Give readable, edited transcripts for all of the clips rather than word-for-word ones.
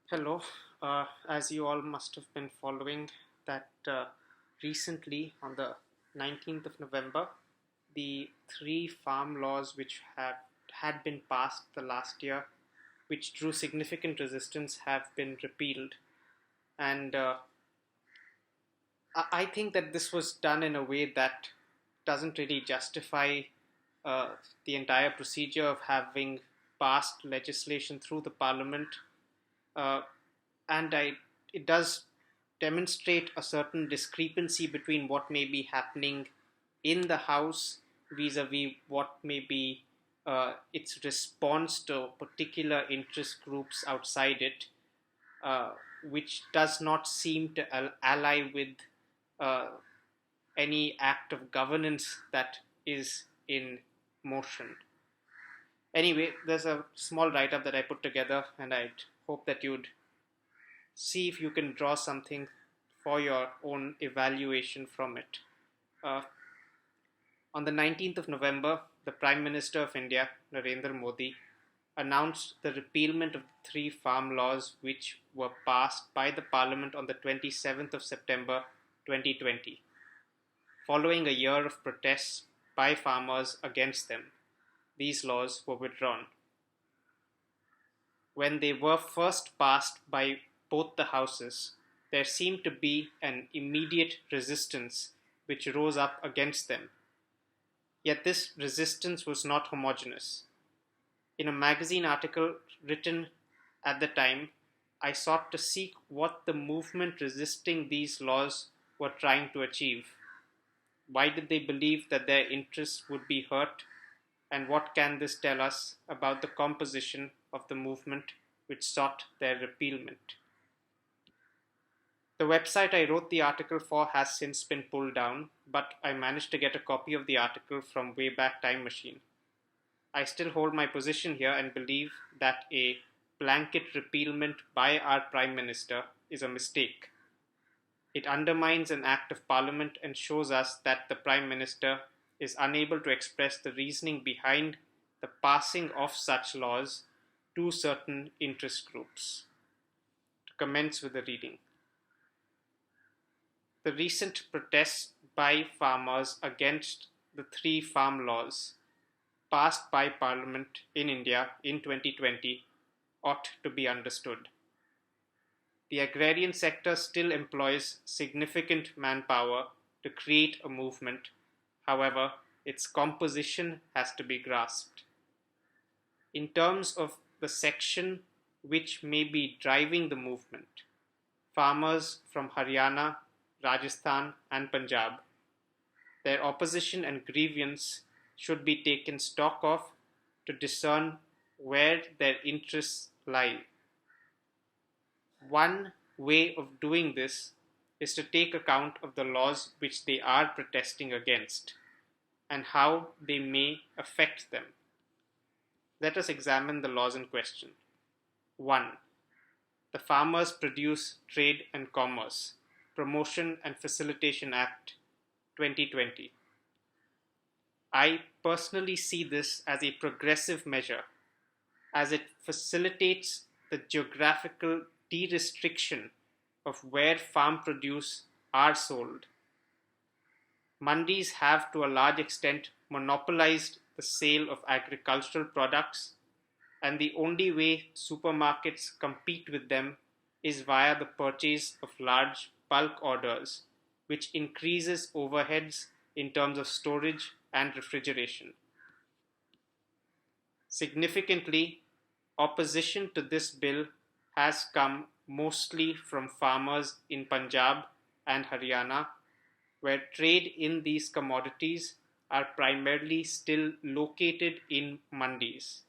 Hello. As you all must have been following, that recently on the 19th of November, the three farm laws which have had been passed the last year, which drew significant resistance, have been repealed. And I think that this was done in a way that doesn't really justify uh, the entire procedure of having passed legislation through the parliament. Uh, and it does demonstrate a certain discrepancy between what may be happening in the House vis-a-vis what may be its response to particular interest groups outside it, uh, which does not seem to ally with uh, any act of governance that is in motion. Anyway, there's a small write up that I put together, and I'd hope that you'd see if you can draw something for your own evaluation from it. Uh, on the 19th of November, the Prime Minister of India, Narendra Modi, announced the repealment of the three farm laws which were passed by the Parliament on the 27th of September 2020. Following a year of protests by farmers against them, these laws were withdrawn. When they were first passed by both the houses, there seemed to be an immediate resistance which rose up against them. Yet this resistance was not homogeneous. In a magazine article written at the time, I sought to seek what the movement resisting these laws were trying to achieve. Why did they believe that their interests would be hurt? And what can this tell us about the composition of the movement which sought their repealment? The website I wrote the article for has since been pulled down, but I managed to get a copy of the article from Wayback Time Machine. I still hold my position here and believe that a blanket repealment by our Prime Minister is a mistake. It undermines an act of Parliament and shows us that the Prime Minister is unable to express the reasoning behind the passing of such laws to certain interest groups. To commence with the reading. The recent protests by farmers against the three farm laws passed by Parliament in India in 2020 ought to be understood. The agrarian sector still employs significant manpower to create a movement. However, its composition has to be grasped. In terms of the section which may be driving the movement, farmers from Haryana, Rajasthan, and Punjab, their opposition and grievance should be taken stock of to discern where their interests lie. One way of doing this is to take account of the laws which they are protesting against and how they may affect them. Let us examine the laws in question. 1. The Farmers Produce Trade and Commerce Promotion and Facilitation Act 2020. I personally see this as a progressive measure as it facilitates the geographical de-restriction of where farm produce are sold. Mandis have to a large extent monopolized the sale of agricultural products, and the only way supermarkets compete with them is via the purchase of large bulk orders, which increases overheads in terms of storage and refrigeration. Significantly, opposition to this bill has come mostly from farmers in Punjab and Haryana, where trade in these commodities are primarily still located in mandis.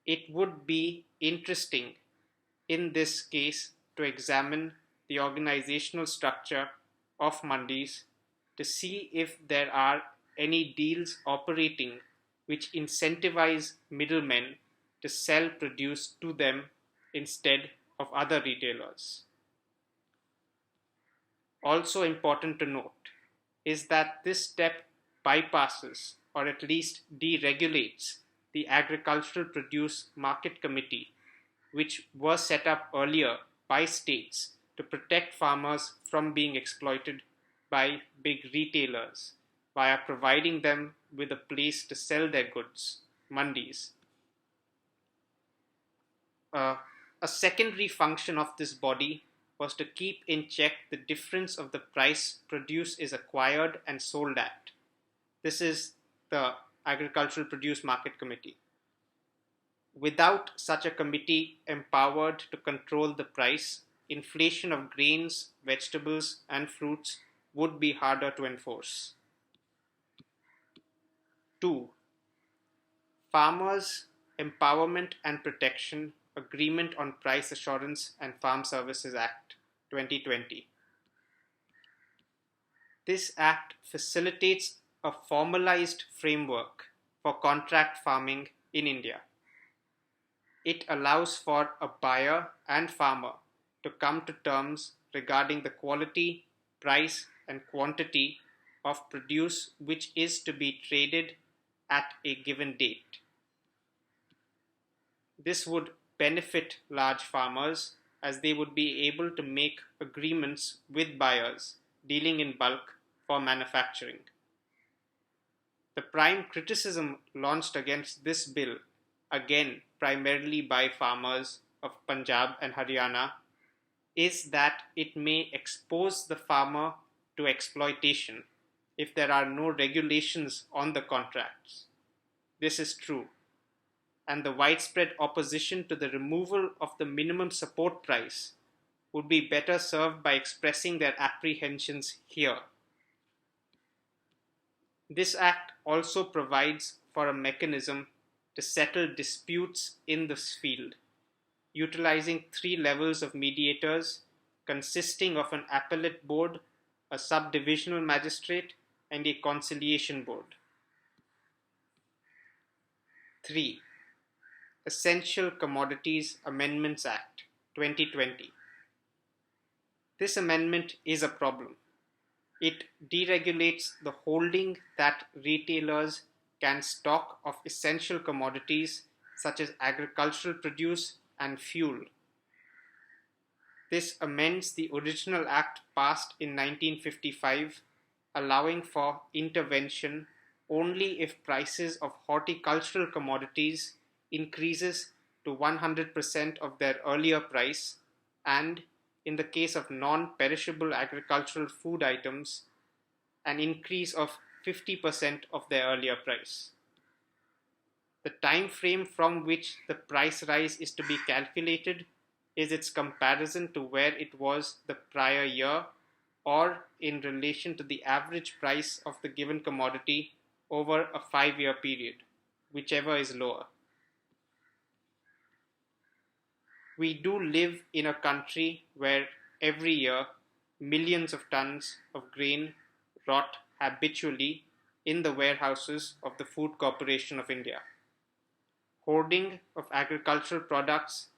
It would be interesting in this case to examine the organizational structure of mandis to see if there are any deals operating which incentivize middlemen to sell produce to them instead of other retailers. Also important to note is that this step bypasses or at least deregulates the Agricultural Produce Market Committee, which were set up earlier by states to protect farmers from being exploited by big retailers via providing them with a place to sell their goods, mandis. Uh, a secondary function of this body was to keep in check the difference of the price produce is acquired and sold at. This is the Agricultural Produce Market Committee. Without such a committee empowered to control the price, inflation of grains, vegetables, and fruits would be harder to enforce. 2. Farmers' Empowerment and Protection Agreement on Price Assurance and Farm Services Act 2020. This act facilitates a formalized framework for contract farming in India. It allows for a buyer and farmer to come to terms regarding the quality, price, and quantity of produce which is to be traded at a given date. This would benefit large farmers as they would be able to make agreements with buyers dealing in bulk for manufacturing. The prime criticism launched against this bill, again primarily by farmers of Punjab and Haryana, is that it may expose the farmer to exploitation if there are no regulations on the contracts. This is true, and the widespread opposition to the removal of the minimum support price would be better served by expressing their apprehensions here. This act also provides for a mechanism to settle disputes in this field, utilizing 3 levels of mediators consisting of an appellate board, a subdivisional magistrate, and a conciliation board. 3. Essential Commodities Amendments Act 2020. This amendment is a problem. It deregulates the holding that retailers can stock of essential commodities such as agricultural produce and fuel. This amends the original act passed in 1955, allowing for intervention only if prices of horticultural commodities increases to 100% of their earlier price, and in the case of non-perishable agricultural food items, an increase of 50% of their earlier price. The time frame from which the price rise is to be calculated is its comparison to where it was the prior year or in relation to the average price of the given commodity over a 5-year period, whichever is lower. We do live in a country where every year millions of tons of grain rot habitually in the warehouses of the Food Corporation of India. Hoarding of agricultural products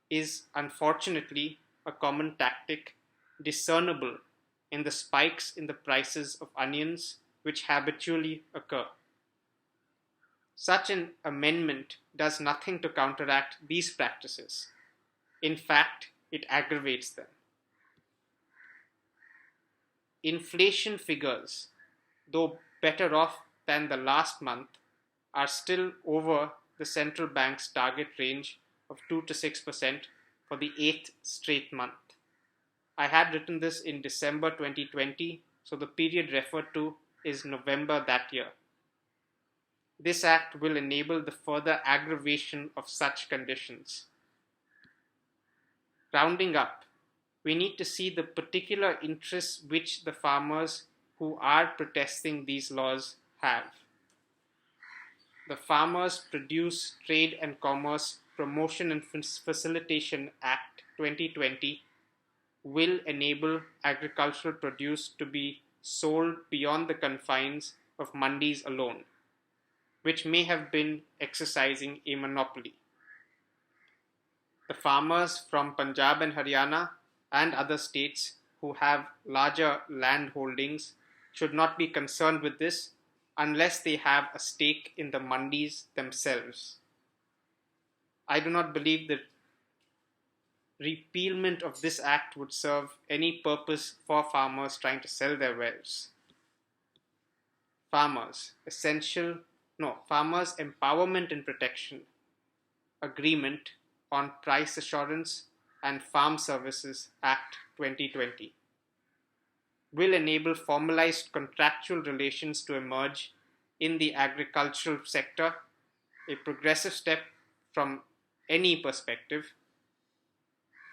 is unfortunately a common tactic discernible in the spikes in the prices of onions which habitually occur. Such an amendment does nothing to counteract these practices. In fact, it aggravates them. Inflation figures, though better off than the last month, are still over the central bank's target range of 2 to 6% for the 8th straight month. I had written this in December 2020, so the period referred to is November that year. This act will enable the further aggravation of such conditions. Rounding up, we need to see the particular interests which the farmers who are protesting these laws have. The Farmers Produce Trade and Commerce Promotion and Facilitation Act 2020 will enable agricultural produce to be sold beyond the confines of mandis alone, which may have been exercising a monopoly. The farmers from Punjab and Haryana and other states who have larger land holdings should not be concerned with this unless they have a stake in the mandis themselves. I do not believe that repealment of this act would serve any purpose for farmers trying to sell their wares. Farmers Empowerment and Protection Agreement on Price Assurance and Farm Services Act 2020 will enable formalized contractual relations to emerge in the agricultural sector, a progressive step from any perspective.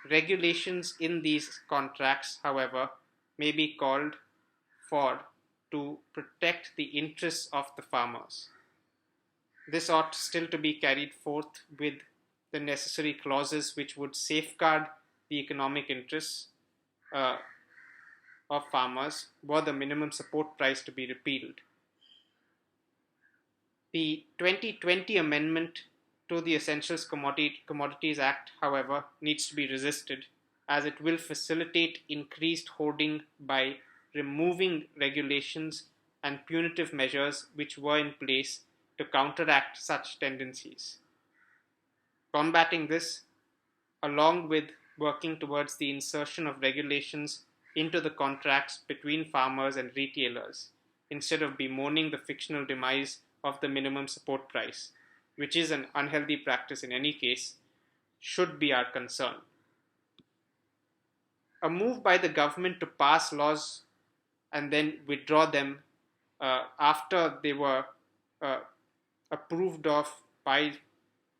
Regulations in these contracts, however, may be called for to protect the interests of the farmers. This ought still to be carried forth with the necessary clauses which would safeguard the economic interests of farmers were the minimum support price to be repealed. The 2020 amendment to the Essentials Commodities Act, however, needs to be resisted as it will facilitate increased hoarding by removing regulations and punitive measures which were in place to counteract such tendencies. Combating this, along with working towards the insertion of regulations into the contracts between farmers and retailers, instead of bemoaning the fictional demise of the minimum support price, which is an unhealthy practice in any case, should be our concern. A move by the government to pass laws and then withdraw them after they were approved of by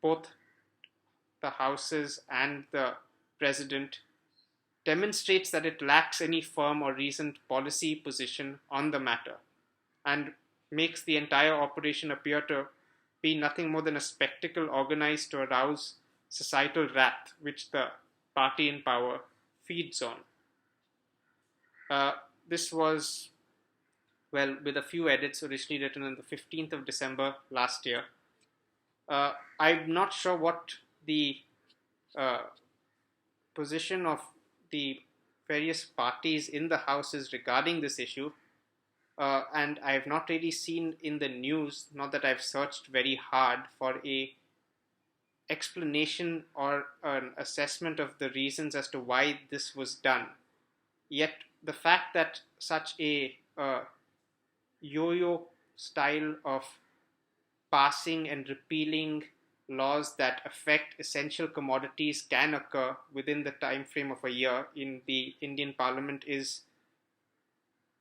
both the houses and the president demonstrates that it lacks any firm or reasoned policy position on the matter and makes the entire operation appear to be nothing more than a spectacle organized to arouse societal wrath, which the party in power feeds on. This was, well, with a few edits, originally written on the 15th of December last year. I'm not sure what the position of the various parties in the House is regarding this issue. And I have not really seen in the news, not that I've searched very hard for a explanation or an assessment of the reasons as to why this was done. Yet the fact that such a yo-yo style of passing and repealing laws that affect essential commodities can occur within the time frame of a year in the Indian Parliament is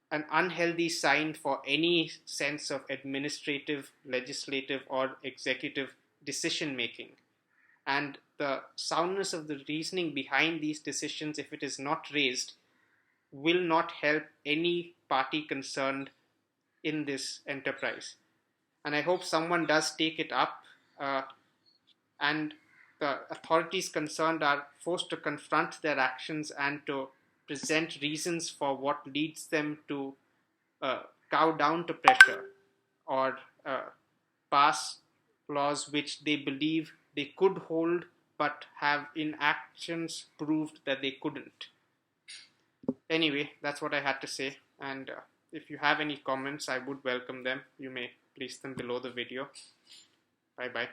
an unhealthy sign for any sense of administrative, legislative, or executive decision making. And the soundness of the reasoning behind these decisions, if it is not raised, will not help any party concerned in this enterprise. And I hope someone does take it up and the authorities concerned are forced to confront their actions and to present reasons for what leads them to cow down to pressure or pass laws which they believe they could hold but have in actions proved that they couldn't. Anyway, that's what I had to say, and if you have any comments, I would welcome them. You may place them below the video. Bye bye.